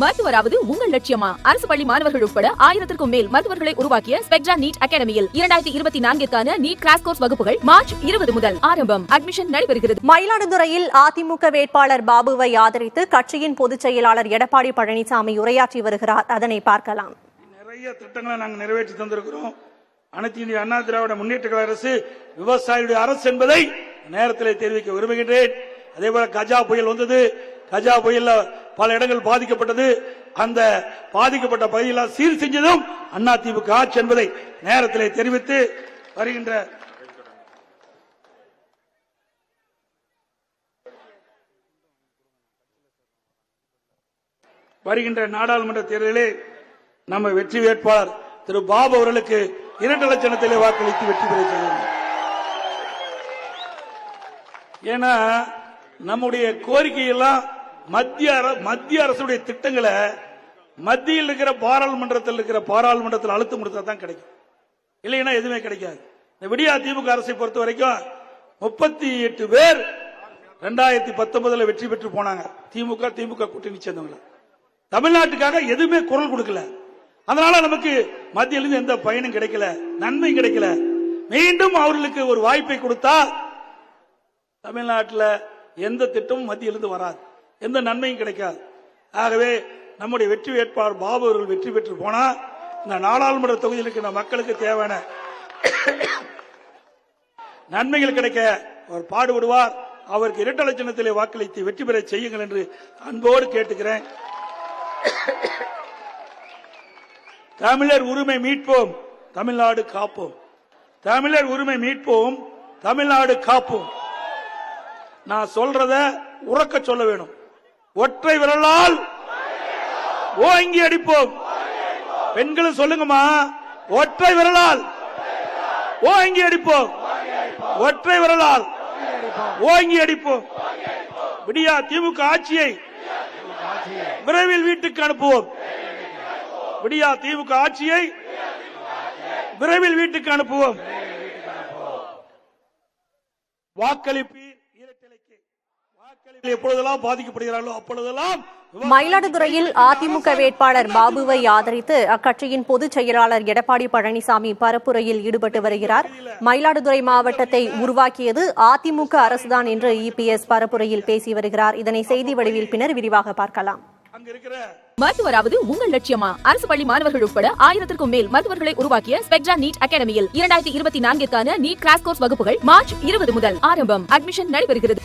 மருத்துவராவது உங்கள் லட்சியமா? அரசு பள்ளி மாணவர்கள் உட்பட 1000க்கும் மேல் மருத்துவர்களை உருவாக்கிய ஸ்பெக்ட்ரா நீட் அகாடமியில் 2024க்கான நீட் கிராஷ் கோர்ஸ் வகுப்புகள் மார்ச் 20 முதல் ஆரம்பம். அட்மிஷன் நடைபெறுகிறது. மயிலாடுதுறையில் அதிமுக வேட்பாளர் பாபுவை ஆதரித்து கட்சியின் பொதுச் செயலாளர் எடப்பாடி பழனிசாமி உரையாற்றி வருகிறார். அதனை பார்க்கலாம். நிறைய திட்டங்களை நாங்கள் நிறைவேற்றி தந்திருக்கிறோம். அனைத்து இந்திய அண்ணா திராவிட முன்னேற்ற கழக அரசு விவசாயிகளுடைய அரசு என்பதை நேரத்தில் தெரிவிக்க விரும்புகின்றேன். அதே போல கஜா புயல் வந்தது. கஜா புயல்ல பல இடங்கள் பாதிக்கப்பட்டது. அந்த பாதிக்கப்பட்ட பகுதியில் சீர் செஞ்சதும் அதிமுக ஆட்சி என்பதை நேரத்தில் தெரிவித்து வருகின்ற நாடாளுமன்ற தேர்தலிலே நம்ம வெற்றி வேட்பாளர் திரு பாபு அவர்களுக்கு 2 லட்சத்திலே வாக்களித்து வெற்றி பெற செய்யணும். ஏன்னா நம்முடைய கோரிக்கையெல்லாம் மத்திய அரசுடைய திட்டங்களை மத்தியில் இருக்கிற பாராளுமன்றத்தில் அழுத்தம் கொடுத்தா தான் கிடைக்கும். இல்லைன்னா எதுவுமே கிடைக்காது. இந்த விடியா திமுக அரசை பொறுத்த வரைக்கும் 38 பேர் 2019 வெற்றி பெற்று போனாங்க. திமுக கூட்டணி சேர்ந்தவங்க தமிழ்நாட்டுக்காக எதுவுமே குரல் கொடுக்கல. அதனால நமக்கு மத்தியிலிருந்து எந்த பயனும் கிடைக்கல, நன்மை கிடைக்கல. மீண்டும் அவர்களுக்கு ஒரு வாய்ப்பை கொடுத்தா தமிழ்நாட்டில் எந்த திட்டமும் மத்தியிலிருந்து வராது, எந்த நன்மையும் கிடைக்காது. ஆகவே நம்முடைய வெற்றி வேட்பாளர் பாபு அவர்கள் வெற்றி பெற்று போனா இந்த நாடாளுமன்ற தொகுதியில் இருக்கிற மக்களுக்கு தேவையான நன்மைகள் கிடைக்க அவர் பாடுபடுவார். அவருக்கு 2 லட்சத்திலே வாக்களித்து வெற்றி பெற செய்யுங்கள் என்று அன்போடு கேட்டுக்கிறேன். தமிழர் உரிமை மீட்போம், தமிழ்நாடு காப்போம். தமிழர் உரிமை மீட்போம், தமிழ்நாடு காப்போம். நான் சொல்றத உறக்க சொல்ல வேணும். ஒற்றை விரலால் ஓங்கி அடிப்போம். பெண்களும் சொல்லுங்கம்மா, ஒற்றை விரலால் ஓங்கி அடிப்போம். ஒற்றை விரலால் ஓங்கி அடிப்போம். விடியா திமுக ஆட்சியை விரைவில் வீட்டுக்கு அனுப்புவோம். விடியா திமுக ஆட்சியை விரைவில் வீட்டுக்கு அனுப்புவோம். வாக்களிப்பீர் இரட்டலைக்கு. வாக்களிப்பில் எப்பொழுதெல்லாம் பாதிக்கப்படுகிறார்களோ அப்பொழுதெல்லாம். மயிலாடுதுறையில் அதிமுக வேட்பாளர் பாபுவை ஆதரித்து அக்கட்சியின் பொதுச் செயலாளர் எடப்பாடி பழனிசாமி பரப்புரையில் ஈடுபட்டு வருகிறார். மயிலாடுதுறை மாவட்டத்தை உருவாக்கியது அதிமுக அரசுதான் என்று இபிஎஸ் பரப்புரையில் பேசி வருகிறார். இதனை செய்தி வடிவில் பின்னர் விரிவாக பார்க்கலாம். மருத்துவராவது உங்கள் லட்சியமா? அரசு பள்ளி மாணவர்கள் உட்பட 1000க்கும் மேல் மருத்துவர்களை உருவாக்கிய ஸ்பெக்ட்ரா நீட் அகாடமியில் 2024க்கான நீட் கிராஷ் கோர்ஸ் வகுப்புகள் மார்ச் 20 முதல் ஆரம்பம். அட்மிஷன் நடைபெறுகிறது.